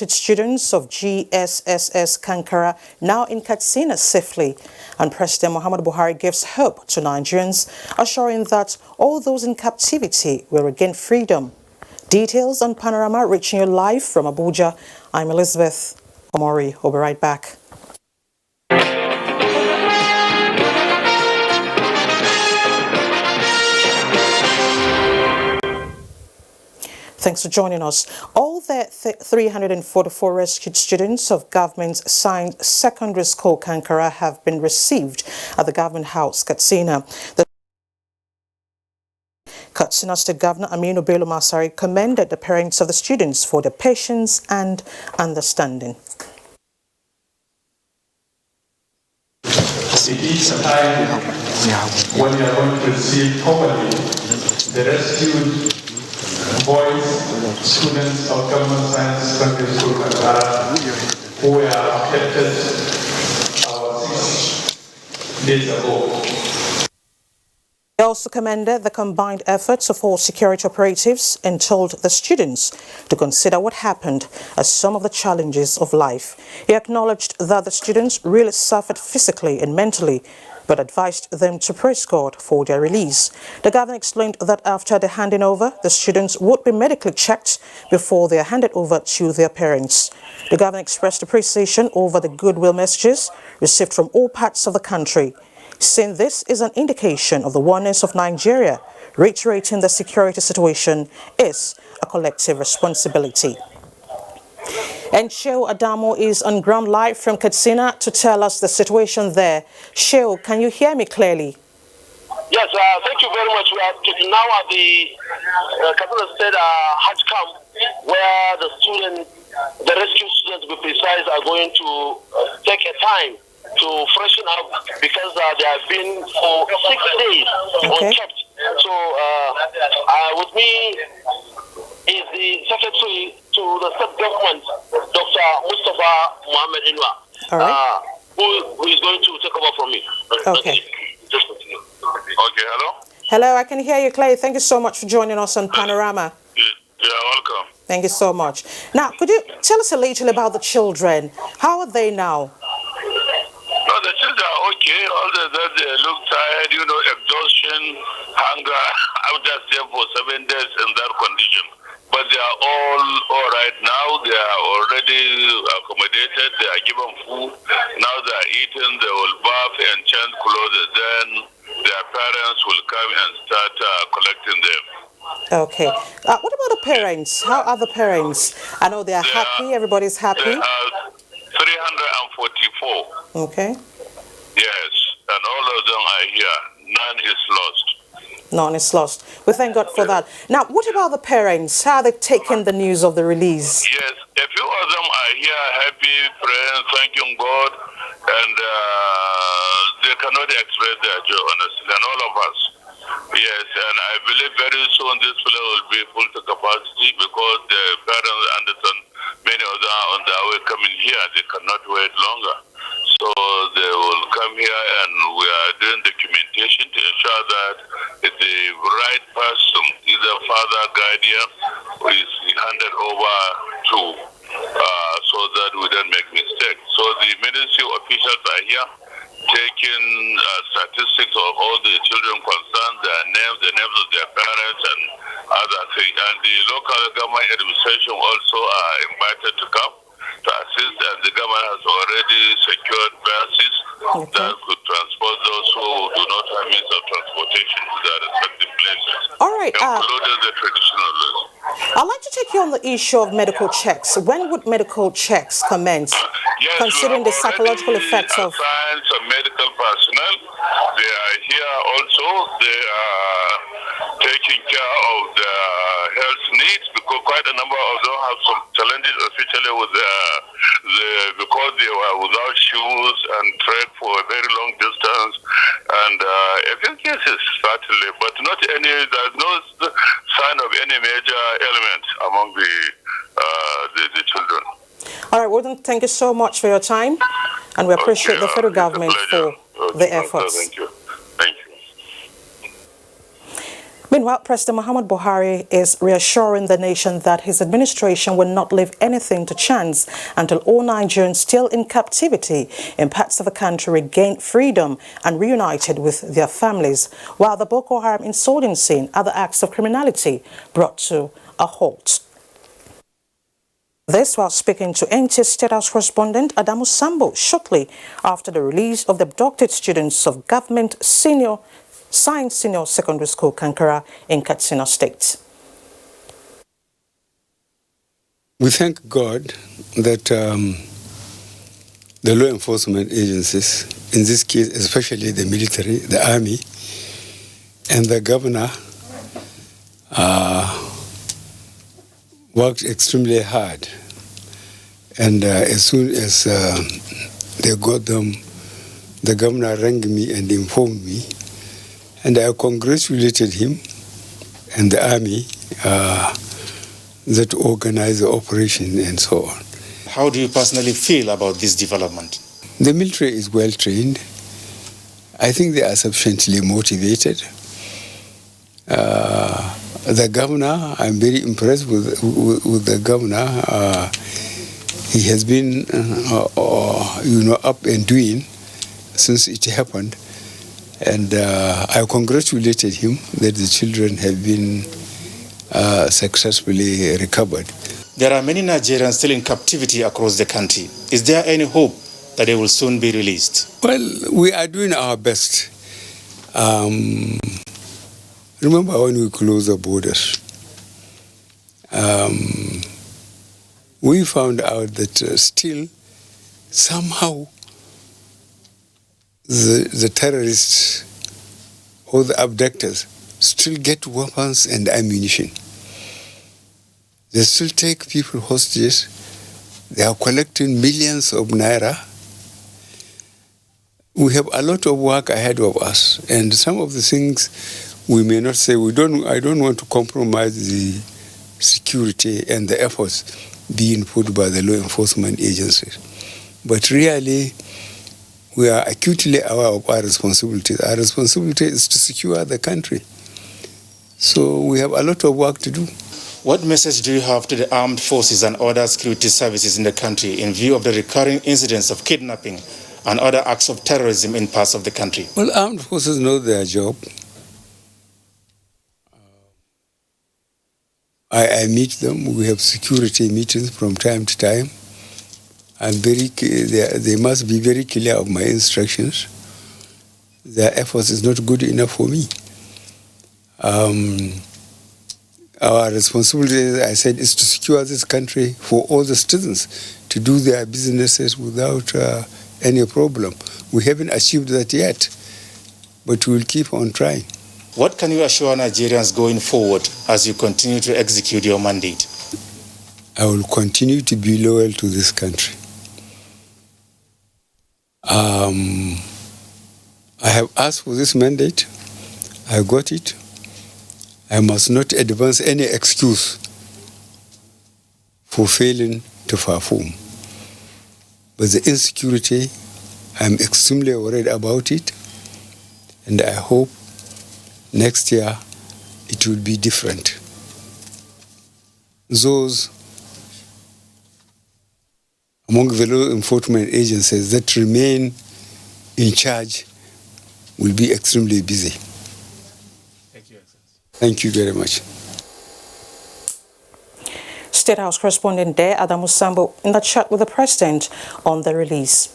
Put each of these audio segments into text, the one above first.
Students of GSSS Kankara now in Katsina safely, and President Muhammadu Buhari gives hope to Nigerians, assuring that all those in captivity will regain freedom. Details on Panorama reaching you live from Abuja. I'm Elizabeth Omori. We'll be right back. Thanks for joining us. All the 344 rescued students of government's Science Secondary School Kankara have been received at the Government House, Katsina. The Katsina State Governor Aminu Bello Masari commended the parents of the students for their patience and understanding. It is a time when you are going to receive properly the rescued boys, students of Government Science Secondary School Kankara who were abducted 6 days ago. He also commended the combined efforts of all security operatives and told the students to consider what happened as some of the challenges of life. He acknowledged that the students really suffered physically and mentally, but advised them to praise God for their release. The governor explained that after the handing over, the students would be medically checked before they are handed over to their parents. The governor expressed appreciation over the goodwill messages received from all parts of the country, saying this is an indication of the oneness of Nigeria, reiterating the security situation is a collective responsibility. And Sheo Adamo is on ground live from Katsina to tell us the situation there. Sheo, can you hear me clearly? Yes, thank you very much. We are now at the Katsina State Hajj camp, where the rescue students, to be precise, are going to take a time to freshen up because they have been for 6 days unkept. So with me is the secretary to the state government, Dr. Mustafa Mohammed Inwa, who is going to take over from me. Okay. Just continue. Okay, hello? Hello, I can hear you clearly. Thank you so much for joining us on Panorama. Yeah, welcome. Thank you so much. Now, could you tell us a little about the children? How are they now? No, the children are okay. All that they look tired, exhaustion, hunger. I was just there for 7 days in that condition. But they are all right now. They are already accommodated. They are given food. Now they are eating. They will bath and change clothes. Then their parents will come and start collecting them. Okay. What about the parents? How are the parents? I know they are happy. Everybody's happy. There are 344. Okay. Yes, and all of them are here. None is lost. None is lost. We thank God for that. Now, what about the parents? How are they taking the news of the release? Yes, a few of them are here, happy, praying, thanking God, and they cannot express their joy, honestly, and all of us. Yes, and I believe very soon this place will be full to capacity because the parents understand many of them are on their way coming here. They cannot wait longer. So they will come here and we are doing documentation to ensure that the right person, either father, guardian, is handed over to so that we don't make mistakes. So the ministry officials are here taking statistics of all the children concerned, their names, the names of their parents and other things. And the local government administration also are invited to come to assist, and the government has already secured buses that could transport those who do not have means of transportation to their respective places. All right. Including the traditional laws. I'd like to take you on the issue of medical checks. When would medical checks commence, considering the psychological effects of... Some medical personnel, they are here also. They are taking care of the health needs because quite a number of them have some challenges, especially with because they were without shoes and trek for a very long distance. And a few cases, certainly, but not any, there's no sign of any major ailment among the children. All right, well, thank you so much for your time, and we appreciate the federal government for the efforts. Thank you. Thank you. Meanwhile, President Muhammad Buhari is reassuring the nation that his administration will not leave anything to chance until all Nigerians still in captivity in parts of the country regain freedom and reunited with their families, while the Boko Haram insurgency and other acts of criminality brought to a halt. This while speaking to NTA State House correspondent Adamu Sambo shortly after the release of the abducted students of Government Science Senior Secondary School Kankara in Katsina State. We thank God that the law enforcement agencies, in this case especially the military, the army, and the governor worked extremely hard. And as soon as they got them, the governor rang me and informed me. And I congratulated him and the army that organized the operation and so on. How do you personally feel about this development? The military is well trained. I think they are sufficiently motivated. The governor, I'm very impressed with the governor. He has been, up and doing since it happened. And I congratulated him that the children have been successfully recovered. There are many Nigerians still in captivity across the country. Is there any hope that they will soon be released? Well, we are doing our best. Remember when we closed the borders, we found out that still somehow the terrorists or the abductors still get weapons and ammunition. They still take people hostages. They are collecting millions of naira. We have a lot of work ahead of us, and some of the things we may not say. I don't want to compromise the security and the efforts being put by the law enforcement agencies. But really, we are acutely aware of our responsibilities. Our responsibility is to secure the country. So we have a lot of work to do. What message do you have to the armed forces and other security services in the country in view of the recurring incidents of kidnapping and other acts of terrorism in parts of the country? Well, armed forces know their job. I meet them. We have security meetings from time to time. They must be very clear of my instructions. Their efforts is not good enough for me. Our responsibility, as I said, is to secure this country for all the citizens to do their businesses without any problem. We haven't achieved that yet, but we will keep on trying. What can you assure Nigerians going forward as you continue to execute your mandate? I will continue to be loyal to this country. I have asked for this mandate. I got it. I must not advance any excuse for failing to perform. But the insecurity, I'm extremely worried about it, and I hope next year it will be different. Those among the law enforcement agencies that remain in charge will be extremely busy. Thank you, Excellency. Thank you very much. State House correspondent there, Adamu Sambo, in the chat with the President on the release.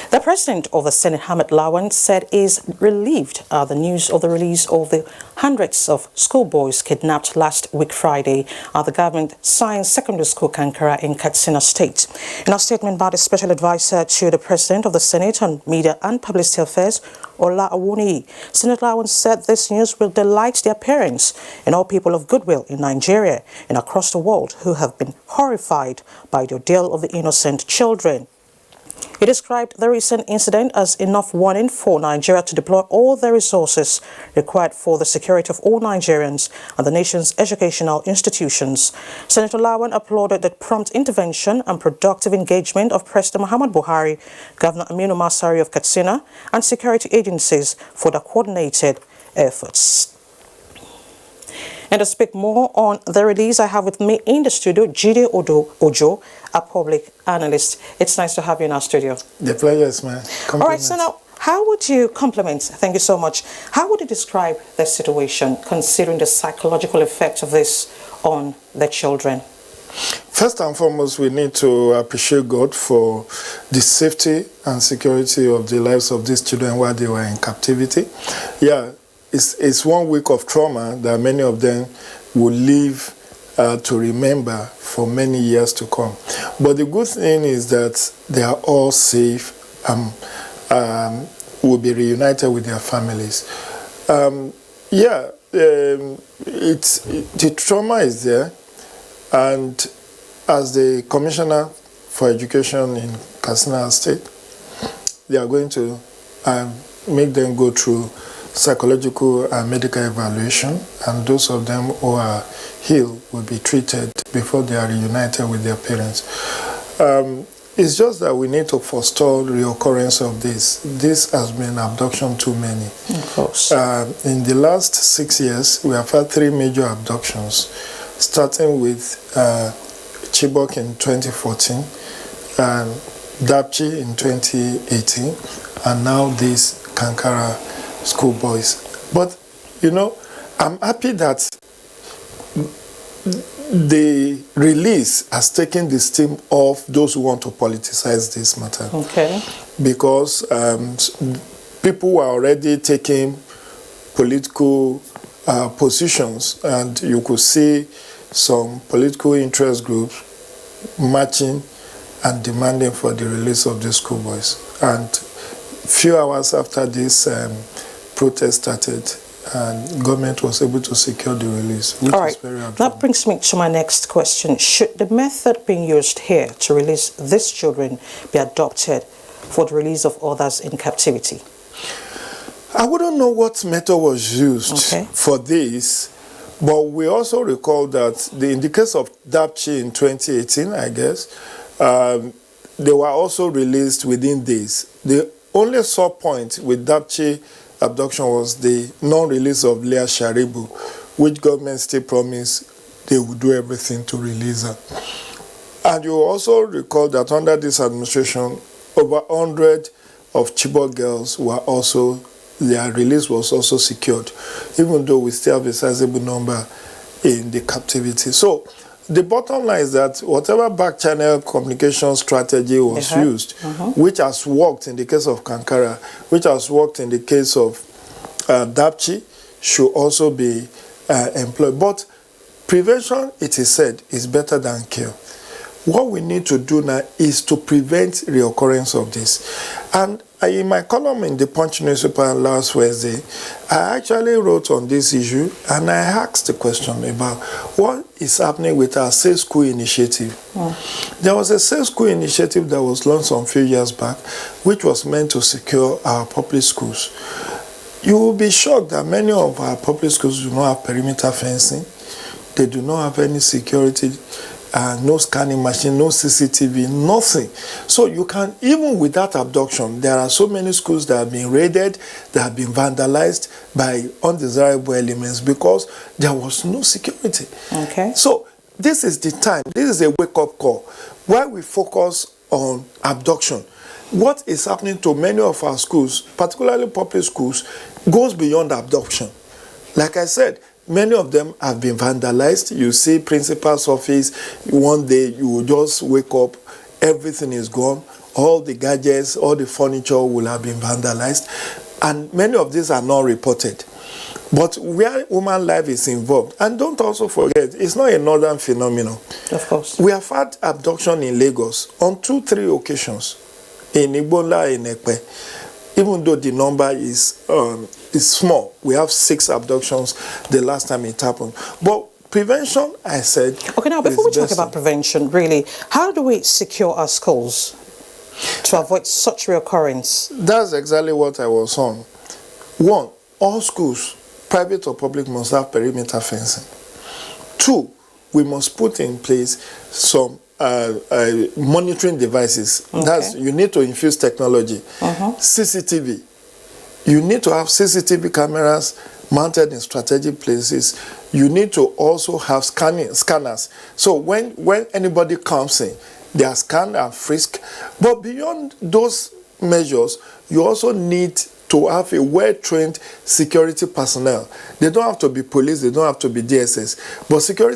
The President of the Senate, Hamid Lawan, said he is relieved at the news of the release of the hundreds of schoolboys kidnapped last week Friday at the Government Science Secondary School Kankara in Katsina State. In a statement by the Special Advisor to the President of the Senate on Media and Publicity Affairs, Ola Awuni, Senator Lawan said this news will delight their parents and all people of goodwill in Nigeria and across the world who have been horrified by the ordeal of the innocent children. He described the recent incident as enough warning for Nigeria to deploy all the resources required for the security of all Nigerians and the nation's educational institutions. Senator Lawan applauded the prompt intervention and productive engagement of President Muhammad Buhari, Governor Aminu Masari of Katsina, and security agencies for the coordinated efforts. And to speak more on the release, I have with me in the studio Jide Ojo, a public analyst. It's nice to have you in our studio. The pleasure is mine. All right, so now, how would you thank you so much, how would you describe the situation, considering the psychological effect of this on the children? First and foremost, we need to appreciate God for the safety and security of the lives of these children while they were in captivity. Yeah, it's 1 week of trauma that many of them will live to remember for many years to come. But the good thing is that they are all safe and will be reunited with their families. The trauma is there. And as the Commissioner for Education in Katsina State, they are going to make them go through psychological and medical evaluation, and those of them who are healed will be treated before they are reunited with their parents. It's just that we need to forestall the reoccurrence of this. This has been abduction too many. Of course. In the last 6 years, we have had 3 major abductions, starting with Chibok in 2014, and Dapchi in 2018, and now these Kankara schoolboys. But, you know, I'm happy that the release has taken the steam off those who want to politicize this matter. Okay. Because people were already taking political positions, and you could see some political interest groups marching and demanding for the release of the schoolboys. And few hours after this protest started, and government was able to secure the release, which All right. is very important. That brings me to my next question. Should the method being used here to release these children be adopted for the release of others in captivity? I wouldn't know what method was used for this, but we also recall that in the case of Dapchi in 2018, I guess, they were also released within days. The only sore point with Dapchi abduction was the non-release of Leah Sharibu, which government still promised they would do everything to release her. And you also recall that under this administration, over 100 of Chibok girls were also, their release was also secured, even though we still have a sizable number in the captivity. So the bottom line is that whatever back channel communication strategy was used, which has worked in the case of Kankara, which has worked in the case of Dapchi, should also be employed. But prevention, it is said, is better than cure. What we need to do now is to prevent reoccurrence of this. And in my column in the Punch newspaper last Wednesday, I actually wrote on this issue, and I asked the question about what is happening with our Safe School initiative. There was a Safe School initiative that was launched some few years back, which was meant to secure our public schools. You will be shocked that many of our public schools do not have perimeter fencing. They do not have any security. No scanning machine, no CCTV, nothing. So you can, even with that abduction, there are so many schools that have been raided, that have been vandalized by undesirable elements because there was no security. Okay. So this is the time, this is a wake-up call. While we focus on abduction, what is happening to many of our schools, particularly public schools, goes beyond abduction. Like I said, many of them have been vandalized. You see principal's office, one day you will just wake up, everything is gone. All the gadgets, all the furniture will have been vandalized. And many of these are not reported. But where human life is involved, and don't also forget, it's not a northern phenomenon. Of course. We have had abduction in Lagos on 2-3 occasions, in Igbola, in Ekpe. Even though the number is small, we have 6 abductions the last time it happened. But prevention, I said. Okay, now before we talk about prevention, really, how do we secure our schools to avoid such reoccurrence? That's exactly what I was on. 1, all schools, private or public, must have perimeter fencing. 2, we must put in place some monitoring devices. That's, you need to infuse technology. CCTV. You need to have CCTV cameras mounted in strategic places. You need to also have scanners. So when anybody comes in, they are scanned and frisked. But beyond those measures, you also need to have a well-trained security personnel. They don't have to be police, they don't have to be DSS, but security